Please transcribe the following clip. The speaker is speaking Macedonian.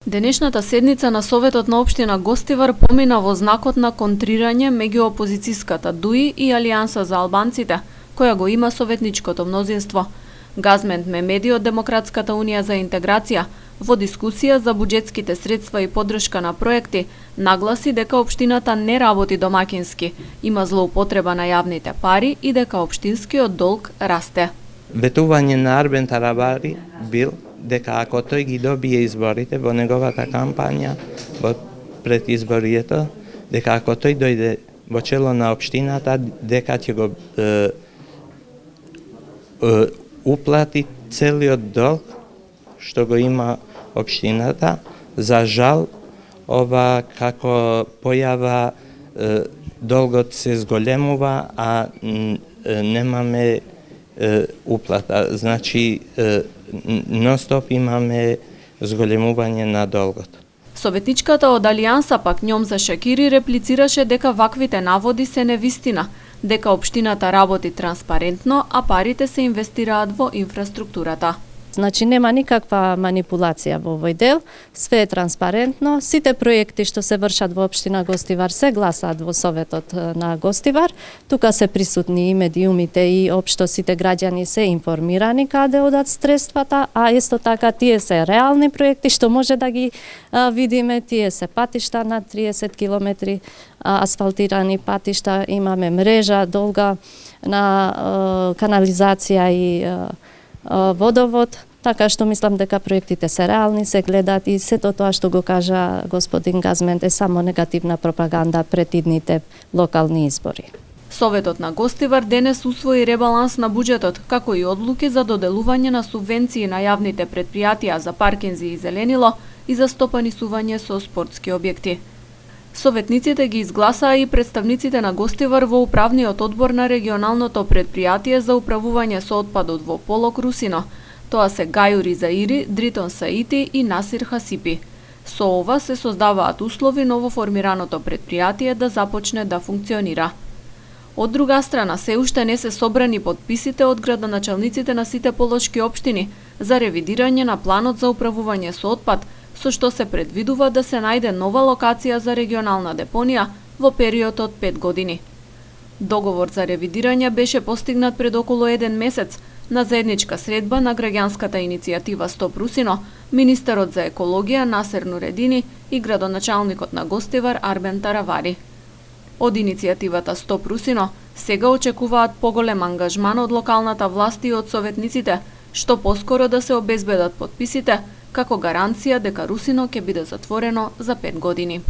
Денешната седница на Советот на општина Гостивар помина во знакот на контрирање меѓу опозицијската ДУИ и Алијанса за албанците, која го има советничкото мнозинство. Газмент Мемеди од Демократската унија за интеграција во дискусија за буџетските средства и поддршка на проекти нагласи дека општината не работи домакински, има злоупотреба на јавните пари и дека општинскиот долг расте. Ветување на Арбен Тарабари бил дека ако тој ги добие изборите во неговата кампања во предизборието, дека ако тој дојде во чело на општината, дека ќе го уплати целиот долг што го има општината. За жал, ова како појава долгот се зголемува, а немаме уплата. Значи, ностоп имаме зголемување на долгот. Советничката од Алијанса пак Њомза Шакири реплицираше дека ваквите наводи се невистина, дека општината работи транспарентно, а парите се инвестираат во инфраструктурата. Значи нема никаква манипулација во овој дел, све е транспарентно, сите проекти што се вршат во општина Гостивар се гласаат во Советот на Гостивар, тука се присутни и медиумите и општо сите граѓани се информирани каде одат средствата, а исто така тие се реални проекти што може да ги видиме, тие се патишта на 30 километри, асфалтирани патишта, имаме мрежа долга на канализација и водовод, така што мислам дека проектите се реални, се гледат и сето тоа што го кажа господин Газмент е само негативна пропаганда пред идните локални избори. Советот на Гостивар денес усвои ребаланс на буџетот, како и одлуки за доделување на субвенции на јавните предпријатија за паркинзи и зеленило и за стопанисување со спортски објекти. Советниците ги изгласаа и представниците на Гостивар во управниот одбор на регионалното предпријатие за управување со отпадот во Полок Русино. Тоа се Гајури Заири, Дритон Саити и Насир Хасипи. Со ова се создаваат услови новоформираното предпријатие да започне да функционира. Од друга страна, се уште не се собрани подписите од градоначалниците на сите полошки општини за ревидирање на планот за управување со отпад, со што се предвидува да се најде нова локација за регионална депонија во период од 5 години. Договор за ревидирање беше постигнат пред околу 1 месец на заедничка средба на граѓанската иницијатива Стоп Русино, министерот за екологија Насер Нуредини и градоначалникот на Гостивар Арбен Таравари. Од иницијативата Стоп Русино сега очекуваат поголем ангажман од локалната власт и од советниците, што поскоро да се обезбедат подписите, како гаранција дека Русино ќе биде затворено за 5 години.